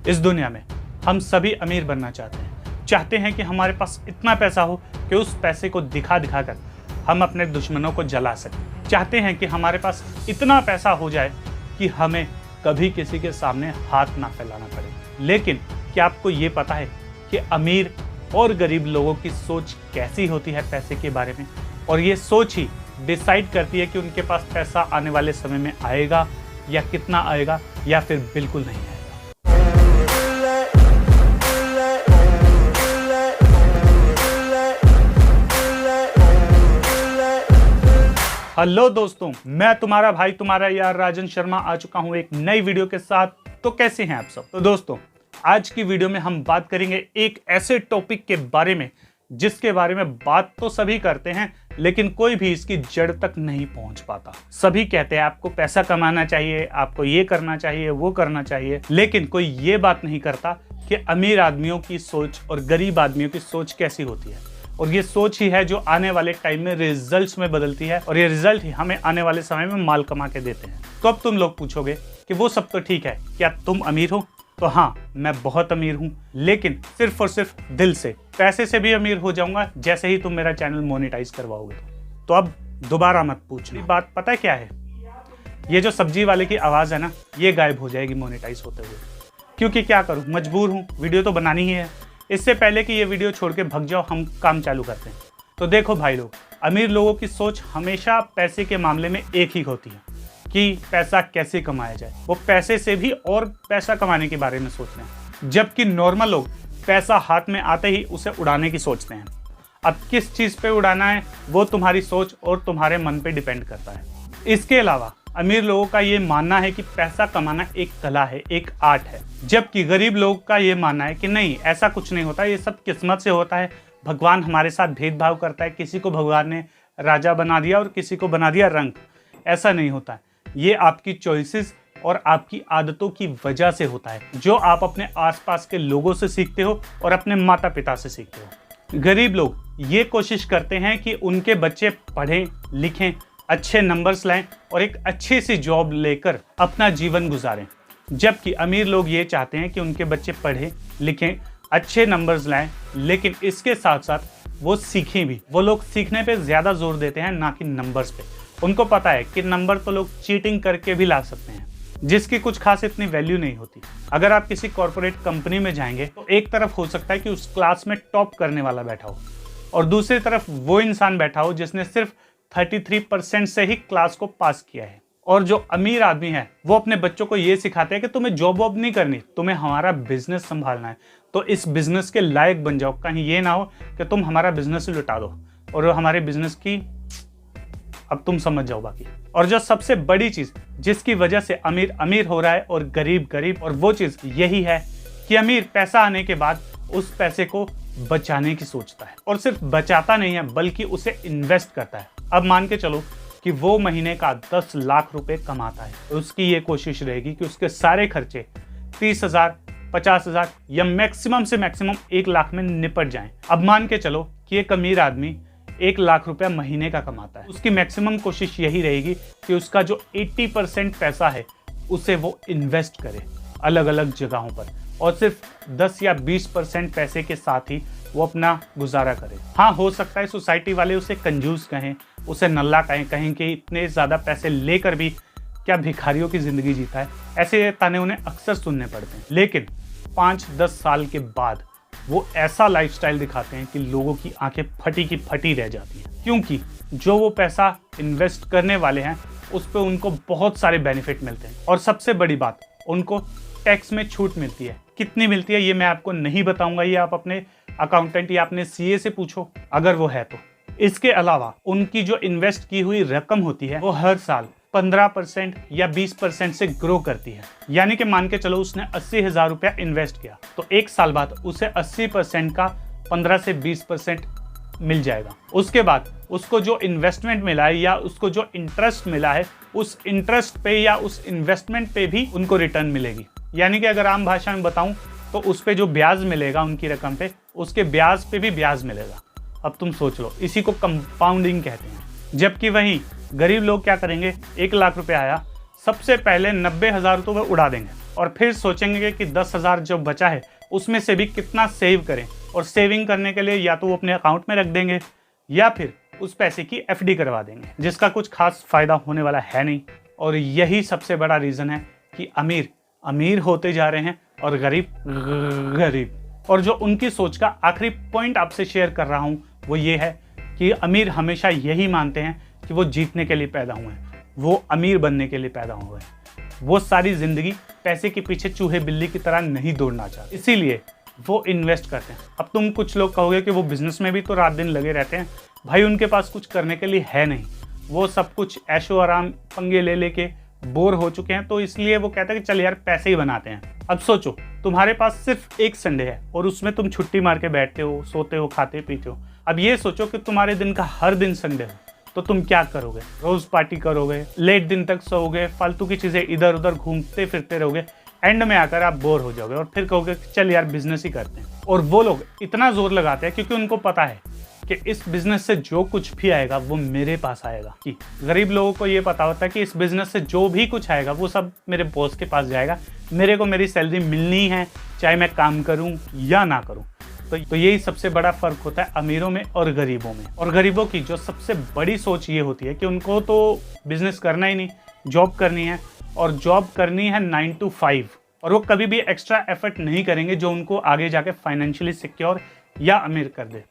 इस दुनिया में हम सभी अमीर बनना चाहते हैं कि हमारे पास इतना पैसा हो कि उस पैसे को दिखा दिखा कर हम अपने दुश्मनों को जला सकें। चाहते हैं कि हमारे पास इतना पैसा हो जाए कि हमें कभी किसी के सामने हाथ ना फैलाना पड़े। लेकिन क्या आपको ये पता है कि अमीर और गरीब लोगों की सोच कैसी होती है पैसे के बारे में? और ये सोच ही डिसाइड करती है कि उनके पास पैसा आने वाले समय में आएगा या कितना आएगा या फिर बिल्कुल नहीं आएगा। हेलो दोस्तों, मैं तुम्हारा भाई तुम्हारा यार राजन शर्मा आ चुका हूं एक नई वीडियो के साथ। तो कैसे हैं आप सब? तो दोस्तों, आज की वीडियो में हम बात करेंगे एक ऐसे टॉपिक के बारे में जिसके बारे में बात तो सभी करते हैं लेकिन कोई भी इसकी जड़ तक नहीं पहुंच पाता। सभी कहते हैं आपको पैसा कमाना चाहिए, आपको ये करना चाहिए, वो करना चाहिए, लेकिन कोई ये बात नहीं करता कि अमीर आदमियों की सोच और गरीब आदमियों की सोच कैसी होती है। और ये सोच ही है जो आने वाले टाइम में रिजल्ट्स में बदलती है और ये रिजल्ट ही हमें आने वाले समय में माल कमा के देते हैं। तो अब तुम लोग पूछोगे कि वो सब तो ठीक है, क्या तुम अमीर हो? तो हाँ, मैं बहुत अमीर हूँ, लेकिन सिर्फ और सिर्फ दिल से। पैसे से भी अमीर हो जाऊंगा जैसे ही तुम मेरा चैनल मोनेटाइज करवाओगे। तो अब दोबारा मत पूछना। बात पता है क्या है? ये जो सब्जी वाले की आवाज़ है ना, ये गायब हो जाएगी मोनेटाइज होते हुए। क्योंकि क्या करूँ, मजबूर हूँ, वीडियो तो बनानी ही है। इससे पहले कि ये वीडियो छोड़ के भग जाओ, हम काम चालू करते हैं। तो देखो भाई लोग, अमीर लोगों की सोच हमेशा पैसे के मामले में एक ही होती है कि पैसा कैसे कमाया जाए। वो पैसे से भी और पैसा कमाने के बारे में सोचते हैं, जबकि नॉर्मल लोग पैसा हाथ में आते ही उसे उड़ाने की सोचते हैं। अब किस चीज़ पे उड़ाना है वो तुम्हारी सोच और तुम्हारे मन पे डिपेंड करता है। इसके अलावा अमीर लोगों का ये मानना है कि पैसा कमाना एक कला है, एक आर्ट है, जबकि गरीब लोगों का ये मानना है कि नहीं, ऐसा कुछ नहीं होता, ये सब किस्मत से होता है। भगवान हमारे साथ भेदभाव करता है, किसी को भगवान ने राजा बना दिया और किसी को बना दिया रंक। ऐसा नहीं होता है, ये आपकी चॉइसेस और आपकी आदतों की वजह से होता है, जो आप अपने आसपास के लोगों से सीखते हो और अपने माता पिता से सीखते हो। गरीब लोग ये कोशिश करते हैं कि उनके बच्चे पढ़ें लिखें, अच्छे नंबर्स लाएं और एक अच्छी सी जॉब लेकर अपना जीवन गुजारें, जबकि अमीर लोग ये चाहते हैं कि उनके बच्चे पढ़ें लिखें, अच्छे नंबर्स लाएं, लेकिन इसके साथ साथ वो सीखें भी। वो लोग सीखने पे ज़्यादा जोर देते हैं, ना कि नंबर्स पे। उनको पता है कि नंबर तो लोग चीटिंग करके भी ला सकते हैं, जिसकी कुछ खास इतनी वैल्यू नहीं होती। अगर आप किसी कॉर्पोरेट कंपनी में जाएंगे तो एक तरफ हो सकता है कि उस क्लास में टॉप करने वाला बैठा हो और दूसरी तरफ वो इंसान बैठा हो जिसने सिर्फ 33% से ही क्लास को पास किया है। और जो अमीर आदमी है वो अपने बच्चों को ये सिखाते हैं कि तुम्हें जॉब वॉब नहीं करनी, तुम्हें हमारा बिजनेस संभालना है, तो इस बिजनेस के लायक बन जाओ। कहीं ये ना हो कि तुम हमारा बिजनेस लुटा दो और हमारे बिजनेस की, अब तुम समझ जाओ बाकी। और जो सबसे बड़ी चीज जिसकी वजह से अमीर अमीर हो रहा है और गरीब गरीब, और वो चीज यही है कि अमीर पैसा आने के बाद उस पैसे को बचाने की सोचता है, और सिर्फ बचाता नहीं है बल्कि उसे इन्वेस्ट करता है। अब मान के चलो कि वो महीने का 10 लाख रुपए कमाता है, तो उसकी ये कोशिश रहेगी कि उसके सारे खर्चे 30,000, 50,000 या मैक्सिमम से मैक्सिमम 1 लाख में निपट जाएं। अब मान के चलो कि एक अमीर आदमी 1 लाख रुपया महीने का कमाता है, उसकी मैक्सिमम कोशिश यही रहेगी कि उसका जो 80% पैसा है उसे वो इन्वेस्ट करे अलग अलग जगहों पर, और सिर्फ 10 या 20% पैसे के साथ ही वो अपना गुजारा करे। हाँ, हो सकता है सोसाइटी वाले उसे कंजूस कहें, उसे नल्ला कहें कि इतने ज़्यादा पैसे लेकर भी क्या भिखारियों की ज़िंदगी जीता है। ऐसे ताने उन्हें अक्सर सुनने पड़ते हैं, लेकिन 5-10 साल के बाद वो ऐसा लाइफस्टाइल दिखाते हैं कि लोगों की आंखें फटी की फटी रह जाती हैं, क्योंकि जो वो पैसा इन्वेस्ट करने वाले हैं उस पर उनको बहुत सारे बेनिफिट मिलते हैं। और सबसे बड़ी बात, उनको टैक्स में छूट मिलती है। कितनी मिलती है ये मैं आपको नहीं बताऊंगा, ये आप अपने अकाउंटेंट या अपने सीए से पूछो अगर वो है तो। इसके अलावा उनकी जो इन्वेस्ट की हुई रकम होती है वो हर साल 15% या 20% से ग्रो करती है। यानी कि मान के चलो उसने 80,000 रुपया इन्वेस्ट किया, तो 1 साल बाद उसे 80% का 15 से 20% मिल जाएगा। उसके बाद उसको जो इन्वेस्टमेंट मिला है या उसको जो इंटरेस्ट मिला है, उस इंटरेस्ट पे या उस इन्वेस्टमेंट पे भी उनको रिटर्न मिलेगी। यानी कि अगर आम भाषा में बताऊं तो उस पे जो ब्याज मिलेगा उनकी रकम पे, उसके ब्याज पे भी ब्याज मिलेगा। अब तुम सोच लो, इसी को कंपाउंडिंग कहते हैं। जबकि वहीं गरीब लोग क्या करेंगे, 1 लाख रुपया आया, सबसे पहले 90,000 तो वह उड़ा देंगे, और फिर सोचेंगे कि 10,000 जो बचा है उसमें से भी कितना सेव करें, और सेविंग करने के लिए या तो वो अपने अकाउंट में रख देंगे या फिर उस पैसे की एफडी करवा देंगे, जिसका कुछ खास फायदा होने वाला है नहीं। और यही सबसे बड़ा रीज़न है कि अमीर अमीर होते जा रहे हैं और गरीब गरीब। और जो उनकी सोच का आखिरी पॉइंट आपसे शेयर कर रहा हूँ वो ये है कि अमीर हमेशा यही मानते हैं कि वो जीतने के लिए पैदा हुए हैं, वो अमीर बनने के लिए पैदा हुए हैं। वो सारी ज़िंदगी पैसे के पीछे चूहे बिल्ली की तरह नहीं दौड़ना चाहते, इसीलिए वो इन्वेस्ट करते हैं। अब तुम कुछ लोग कहोगे कि वो बिजनेस में भी तो रात दिन लगे रहते हैं। भाई उनके पास कुछ करने के लिए है नहीं, वो सब कुछ ऐशो आराम पंगे ले लेके बोर हो चुके हैं, तो इसलिए वो कहते हैं कि चल यार पैसे ही बनाते हैं। अब सोचो तुम्हारे पास सिर्फ एक संडे है और उसमें तुम छुट्टी मार के बैठते हो, सोते हो, खाते पीते हो। अब ये सोचो कि तुम्हारे दिन का हर दिन संडे हो तो तुम क्या करोगे? रोज पार्टी करोगे, लेट दिन तक सोओगे, फालतू की चीजें इधर उधर घूमते फिरते रहोगे, एंड में आकर आप बोर हो जाओगे और फिर कहोगे चल यार बिजनेस ही करते हैं। और वो लोग इतना जोर लगाते हैं क्योंकि उनको पता है कि इस बिजनेस से जो कुछ भी आएगा वो मेरे पास आएगा। कि गरीब लोगों को ये पता होता है कि इस बिजनेस से जो भी कुछ आएगा वो सब मेरे बॉस के पास जाएगा, मेरे को मेरी सैलरी मिलनी है चाहे मैं काम करूं या ना करूं। तो यही सबसे बड़ा फर्क होता है अमीरों में और गरीबों में। और गरीबों की जो सबसे बड़ी सोच ये होती है कि उनको तो बिजनेस करना ही नहीं, जॉब करनी है, और जॉब करनी है 9 to 5, और वो कभी भी एक्स्ट्रा एफर्ट नहीं करेंगे जो उनको आगे जाके फाइनेंशियली सिक्योर या अमीर कर दे।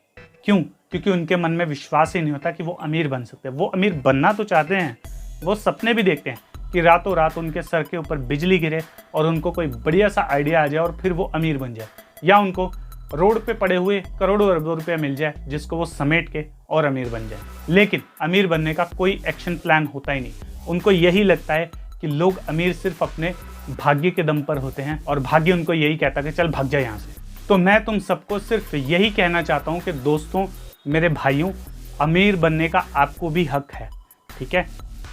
क्यों? क्योंकि उनके मन में विश्वास ही नहीं होता कि वो अमीर बन सकते हैं। वो अमीर बनना तो चाहते हैं, वो सपने भी देखते हैं कि रातों रात उनके सर के ऊपर बिजली गिरे और उनको कोई बढ़िया सा आइडिया आ जाए और फिर वो अमीर बन जाए, या उनको रोड पे पड़े हुए करोड़ों अरबों रुपया मिल जाए जिसको वो समेट के और अमीर बन जाए। लेकिन अमीर बनने का कोई एक्शन प्लान होता ही नहीं। उनको यही लगता है कि लोग अमीर सिर्फ अपने भाग्य के दम पर होते हैं और भाग्य उनको यही कहता है कि चल भाग जा यहाँ से। तो मैं तुम सबको सिर्फ यही कहना चाहता हूँ कि दोस्तों, मेरे भाइयों, अमीर बनने का आपको भी हक है, ठीक है?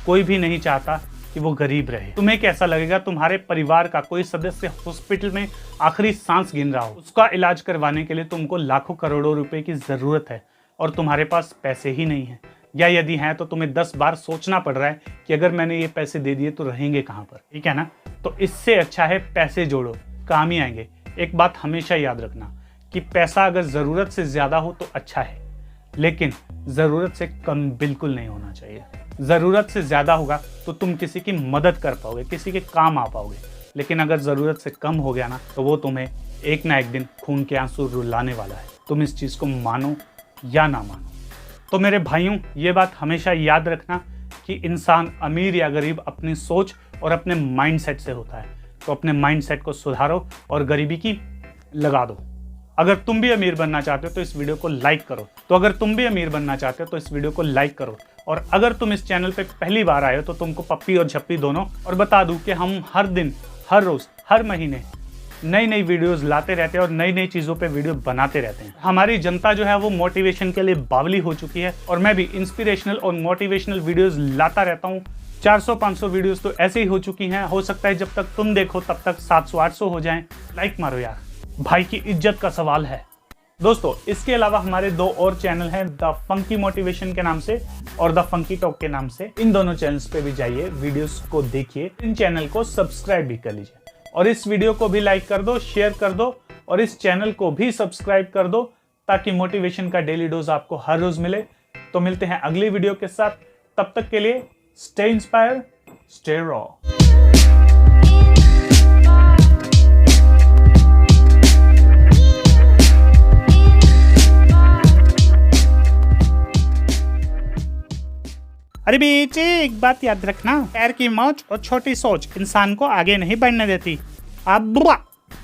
कोई भी नहीं चाहता कि वो गरीब रहे। तुम्हें कैसा लगेगा तुम्हारे परिवार का कोई सदस्य हॉस्पिटल में आखिरी सांस गिन रहा हो, उसका इलाज करवाने के लिए तुमको लाखों करोड़ों रुपए की ज़रूरत है और तुम्हारे पास पैसे ही नहीं है, या यदि हैं तो तुम्हें 10 बार सोचना पड़ रहा है कि अगर मैंने ये पैसे दे दिए तो रहेंगे कहाँ पर, ठीक है ना? तो इससे अच्छा है पैसे जोड़ो, काम ही आएंगे। एक बात हमेशा याद रखना कि पैसा अगर ज़रूरत से ज़्यादा हो तो अच्छा है, लेकिन ज़रूरत से कम बिल्कुल नहीं होना चाहिए। ज़रूरत से ज़्यादा होगा तो तुम किसी की मदद कर पाओगे, किसी के काम आ पाओगे, लेकिन अगर ज़रूरत से कम हो गया ना तो वो तुम्हें एक ना एक दिन खून के आंसू रुलाने वाला है। तुम इस चीज़ को मानो या ना मानो। तो मेरे भाइयों, ये बात हमेशा याद रखना कि इंसान अमीर या गरीब अपनी सोच और अपने माइंडसेट से होता है। तो अपने माइंडसेट को सुधारो और गरीबी की लगा दो। अगर तुम भी अमीर बनना चाहते हो तो इस वीडियो को लाइक करो। और अगर तुम इस चैनल पे पहली बार आए हो तो तुमको पप्पी और झप्पी दोनों। और बता दूं कि हम हर दिन, हर रोज, हर महीने नई नई वीडियोस लाते रहते हैं और नई नई चीज़ों पे वीडियो बनाते रहते हैं। हमारी जनता जो है वो मोटिवेशन के लिए बावली हो चुकी है और मैं भी इंस्पिरेशनल और मोटिवेशनल वीडियोस लाता रहता हूँ। 400-500 वीडियोस तो ऐसे ही हो चुकी हैं। हो सकता है जब तक तुम देखो तब तक 700-800 हो जाएं। लाइक मारो यार, भाई की इज्जत का सवाल है। दोस्तों, इसके अलावा हमारे 2 और चैनल हैं, द फंकी मोटिवेशन के नाम से और द फंकी टॉक के नाम से। इन दोनों चैनल्स पे भी जाइए, वीडियोस को देखिए, इन चैनल को सब्सक्राइब भी कर लीजिए और इस वीडियो को भी लाइक कर दो, शेयर कर दो और इस चैनल को भी सब्सक्राइब कर दो ताकि मोटिवेशन का डेली डोज आपको हर रोज मिले। तो मिलते हैं अगली वीडियो के साथ, तब तक के लिए स्टे इंस्पायर, स्टे रॉ। अरे बेटे, एक बात याद रखना, पैर की मौज और छोटी सोच इंसान को आगे नहीं बढ़ने देती। अब